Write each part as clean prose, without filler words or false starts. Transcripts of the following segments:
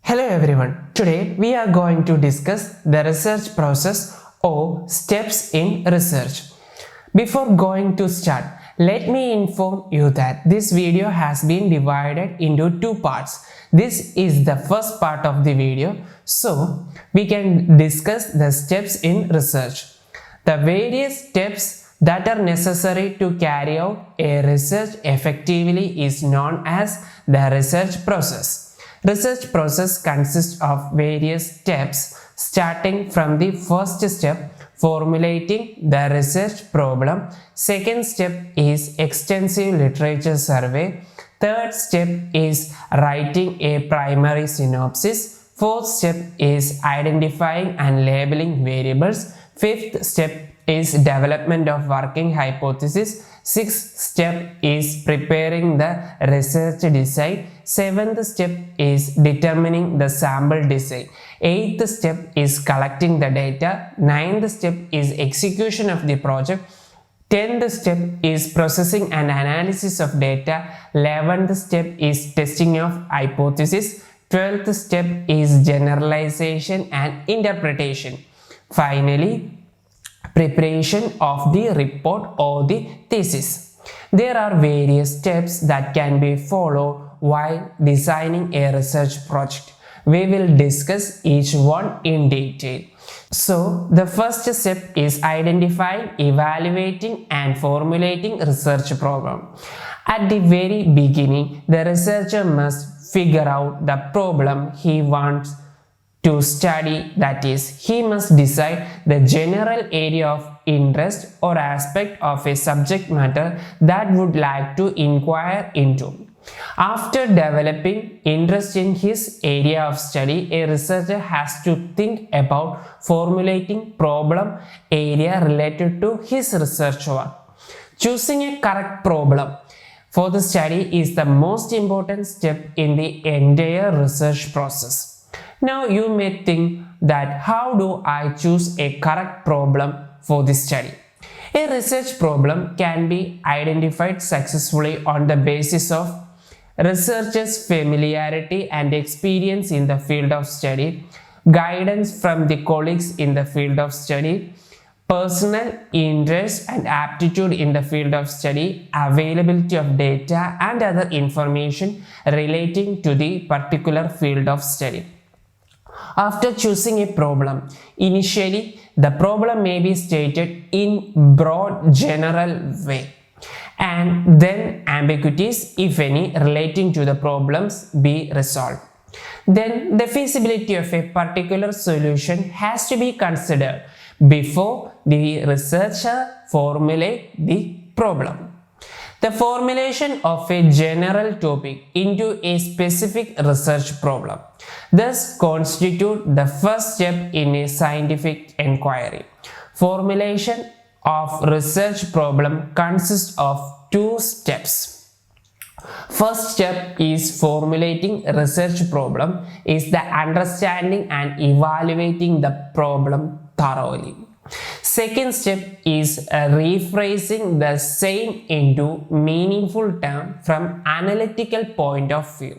Hello everyone. Today we are going to discuss the research process or steps in research. Before going to start, let me inform you that this video has been divided into two parts. This is the first part of the video, so we can discuss the steps in research. The various steps that are necessary to carry out a research effectively is known as the research process. Research process consists of various steps starting from the first step, formulating the research problem. Second step is extensive literature survey. Third step is writing a primary synopsis. Fourth step is identifying and labeling variables. Fifth step is development of working hypothesis. Sixth step is preparing the research design. Seventh step is determining the sample design. Eighth step is collecting the data. Ninth step is execution of the project. 10th step is processing and analysis of data. 11th step is testing of hypothesis. 12th step is generalization and interpretation. Finally, preparation of the report or the thesis. There are various steps that can be followed while designing a research project. We will discuss each one in detail. So, the first step is identifying, evaluating and formulating research problem. At the very beginning, the researcher must figure out the problem he wants to study, that is, he must decide the general area of interest or aspect of a subject matter that would like to inquire into. After developing interest in his area of study, a researcher has to think about formulating problem area related to his research work. Choosing a correct problem for the study is the most important step in the entire research process. Now you may think that how do I choose a correct problem for this study? A research problem can be identified successfully on the basis of researchers' familiarity and experience in the field of study, guidance from the colleagues in the field of study, personal interest and aptitude in the field of study, availability of data and other information relating to the particular field of study. After choosing a problem, initially the problem may be stated in broad general way, and then ambiguities, if any, relating to the problems be resolved. Then the feasibility of a particular solution has to be considered before the researcher formulate the problem. The formulation of a general topic into a specific research problem thus constitute the first step in a scientific inquiry. Formulation of research problem consists of two steps. First step is formulating research problem is the understanding and evaluating the problem thoroughly. Second step is rephrasing the same into meaningful terms from analytical point of view.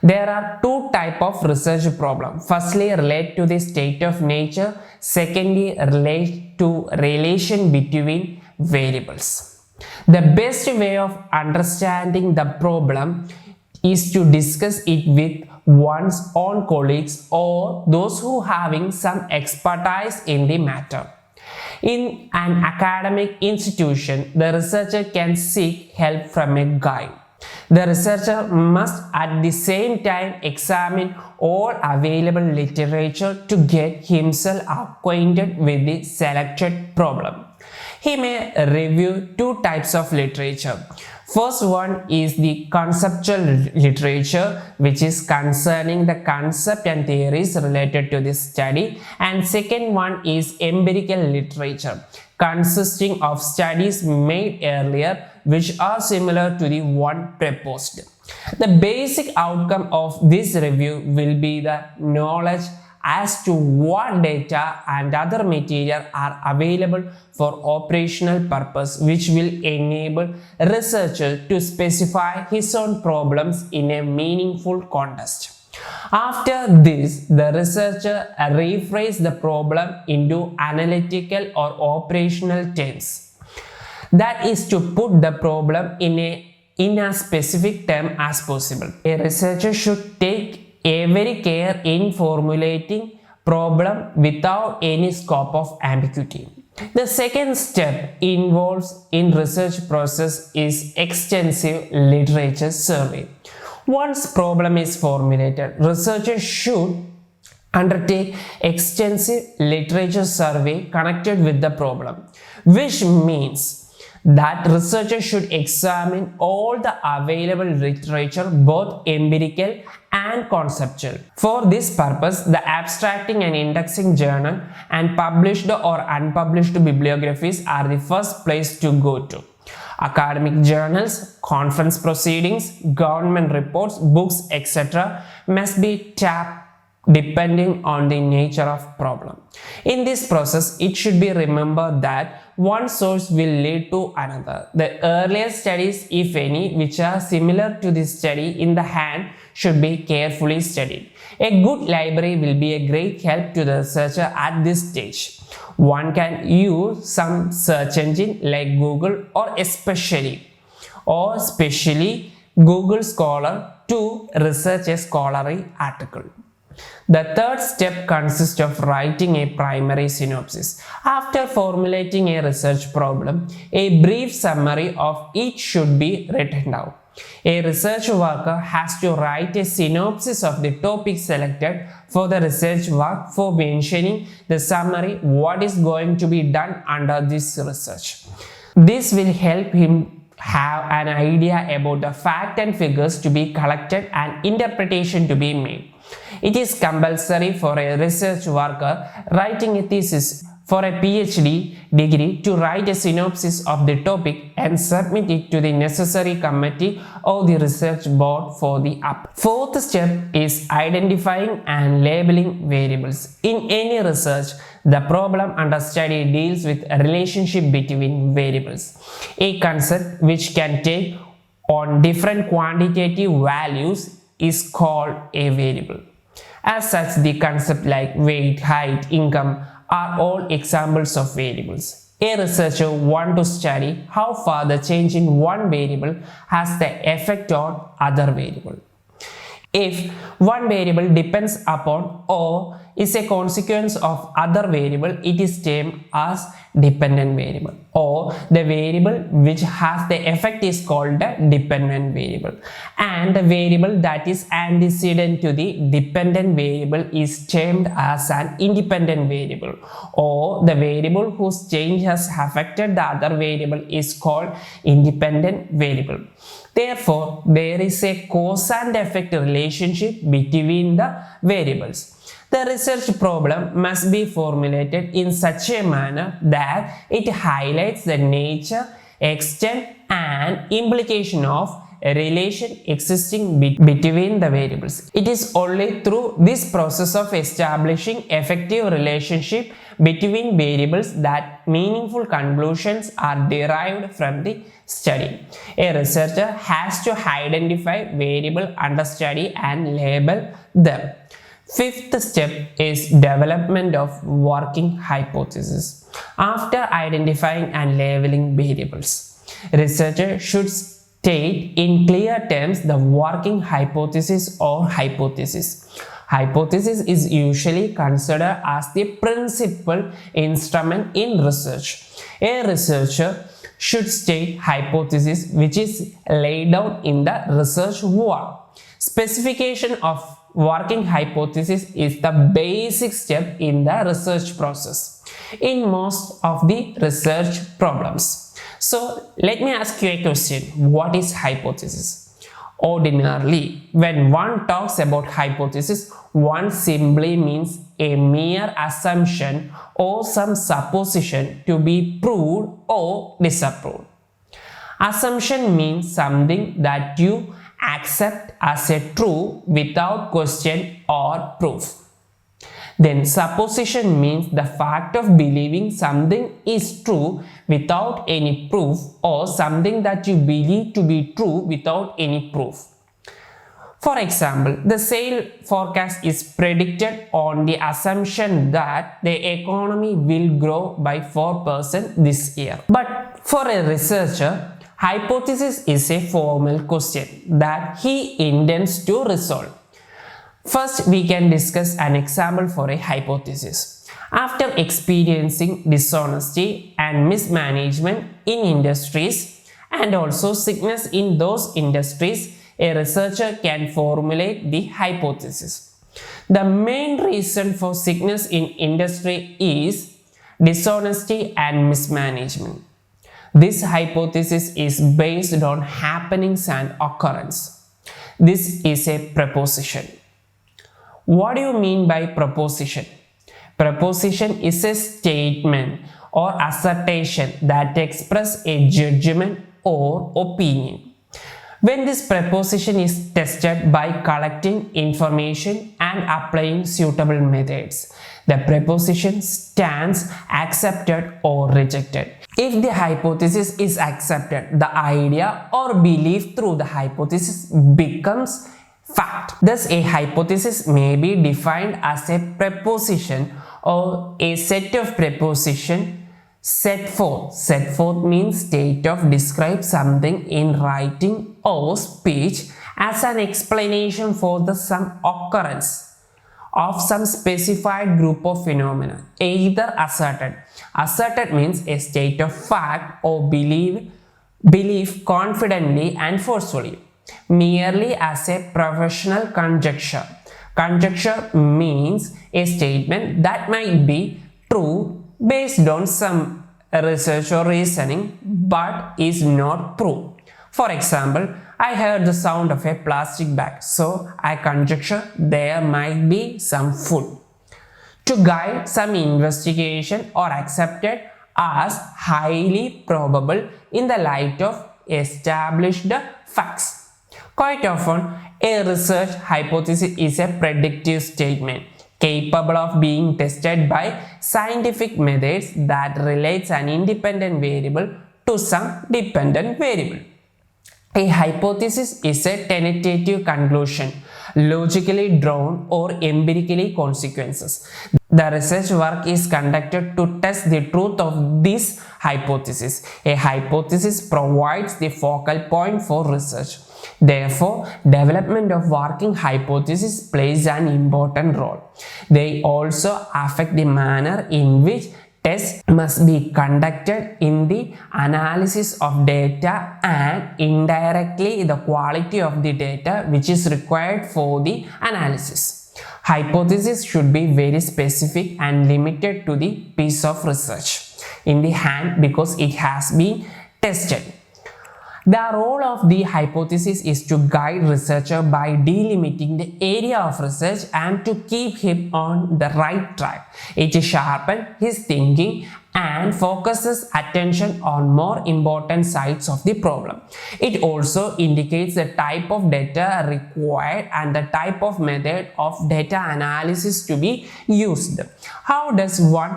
There are two types of research problems. Firstly, relate to the state of nature. Secondly, relate to relation between variables. The best way of understanding the problem is to discuss it with one's own colleagues or those who having some expertise in the matter. In an academic institution, the researcher can seek help from a guide. The researcher must at the same time examine all available literature to get himself acquainted with the selected problem. He may review two types of literature. First one is the conceptual literature, which is concerning the concept and theories related to this study, and second one is empirical literature, consisting of studies made earlier which are similar to the one proposed. The basic outcome of this review will be the knowledge as to what data and other material are available for operational purpose, which will enable researcher to specify his own problems in a meaningful context. After this, the researcher rephrased the problem into analytical or operational terms. That is to put the problem in as specific term as possible. A researcher should take every care in formulating problem without any scope of ambiguity. The second step involves in research process is extensive literature survey. Once problem is formulated, researchers should undertake extensive literature survey connected with the problem, which means that researchers should examine all the available literature, both empirical and conceptual. For this purpose, the abstracting and indexing journal and published or unpublished bibliographies are the first place to go to. Academic journals, conference proceedings, government reports, books, etc. must be tapped depending on the nature of problem. In this process, it should be remembered that one source will lead to another. The earlier studies, if any, which are similar to this study in the hand should be carefully studied. A good library will be a great help to the researcher at this stage. One can use some search engine like Google or especially Google Scholar to research a scholarly article. The third step consists of writing a primary synopsis. After formulating a research problem, a brief summary of it should be written down. A research worker has to write a synopsis of the topic selected for the research work for mentioning the summary what is going to be done under this research. This will help him have an idea about the fact and figures to be collected and interpretation to be made. It is compulsory for a research worker writing a thesis for a PhD degree to write a synopsis of the topic and submit it to the necessary committee or the research board for the up. Fourth step is identifying and labeling variables. In any research, the problem under study deals with a relationship between variables, a concept which can take on different quantitative values is called a variable. As such, the concepts like weight, height, income are all examples of variables. A researcher wants to study how far the change in one variable has the effect on other variable. If one variable depends upon or is a consequence of other variable, it is termed as dependent variable, or the variable which has the effect is called the dependent variable, and the variable that is antecedent to the dependent variable is termed as an independent variable, or the variable whose change has affected the other variable is called independent variable. Therefore, there is a cause and effect relationship between the variables. The research problem must be formulated in such a manner that it highlights the nature, extent, and implication of a relation existing between the variables. It is only through this process of establishing effective relationship between variables that meaningful conclusions are derived from the study. A researcher has to identify variables under study and label them. Fifth step is development of working hypothesis. After identifying and labeling variables, researchers should state in clear terms the working hypothesis or hypothesis. Hypothesis is usually considered as the principal instrument in research. A researcher should state hypothesis which is laid down in the research work. Specification of working hypothesis is the basic step in the research process in most of the research problems. So let me ask you a question. What is hypothesis? Ordinarily, when one talks about hypothesis, one simply means a mere assumption or some supposition to be proved or disapproved. Assumption means something that you accept as a true without question or proof. Then supposition means the fact of believing something is true without any proof, or something that you believe to be true without any proof. For example, the sale forecast is predicted on the assumption that the economy will grow by 4% this year. But for a researcher, hypothesis is a formal question that he intends to resolve. First, we can discuss an example for a hypothesis. After experiencing dishonesty and mismanagement in industries and also sickness in those industries, a researcher can formulate the hypothesis. The main reason for sickness in industry is dishonesty and mismanagement. This hypothesis is based on happenings and occurrence. This is a proposition. What do you mean by proposition? Proposition is a statement or assertion that expresses a judgment or opinion. When this proposition is tested by collecting information and applying suitable methods, the proposition stands accepted or rejected. If the hypothesis is accepted, the idea or belief through the hypothesis becomes fact. Thus, a hypothesis may be defined as a proposition or a set of propositions set forth. Set forth means state of describe something in writing or speech as an explanation for the some occurrence of some specified group of phenomena, either asserted. Asserted means a state of fact or belief confidently and forcefully, merely as a professional conjecture. Conjecture means a statement that might be true based on some research or reasoning but is not proved. For example, I heard the sound of a plastic bag, so I conjecture there might be some food. To guide some investigation or accepted as highly probable in the light of established facts. Quite often, a research hypothesis is a predictive statement capable of being tested by scientific methods that relates an independent variable to some dependent variable. A hypothesis is a tentative conclusion, logically drawn or empirically consequences. The research work is conducted to test the truth of this hypothesis. A hypothesis provides the focal point for research. Therefore, development of working hypothesis plays an important role. They also affect the manner in which tests must be conducted in the analysis of data and indirectly the quality of the data which is required for the analysis. Hypothesis should be very specific and limited to the piece of research in the hand because it has been tested. The role of the hypothesis is to guide researcher by delimiting the area of research and to keep him on the right track. It sharpens his thinking and focuses attention on more important sides of the problem. It also indicates the type of data required and the type of method of data analysis to be used. How does one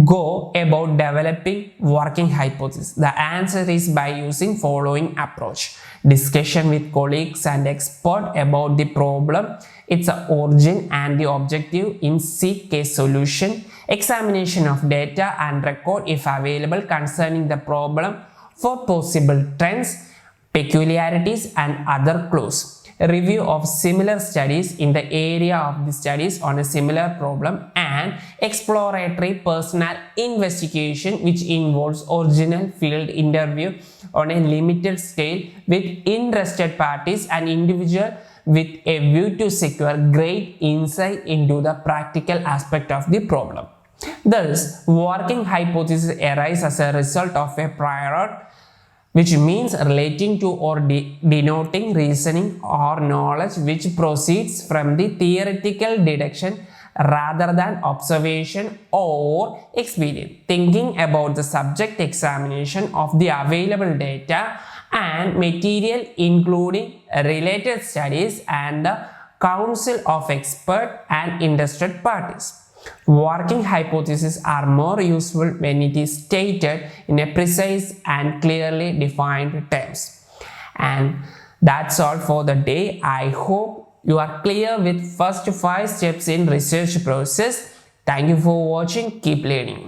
go about developing working hypothesis? The answer is by using following approach: discussion with colleagues and experts about the problem, its origin and the objective in seek a solution, examination of data and record if available concerning the problem for possible trends, peculiarities and other clues, review of similar studies in the area of the studies on a similar problem, and exploratory personal investigation which involves original field interview on a limited scale with interested parties and individuals with a view to secure great insight into the practical aspect of the problem. Thus, working hypothesis arises as a result of a prior, which means relating to or denoting reasoning or knowledge which proceeds from the theoretical deduction rather than observation or experience. Thinking about the subject examination of the available data and material including related studies and the counsel of expert and interested parties. Working hypotheses are more useful when it is stated in a precise and clearly defined terms. And that's all for the day. I hope you are clear with first 5 steps in research process. Thank you for watching. Keep learning.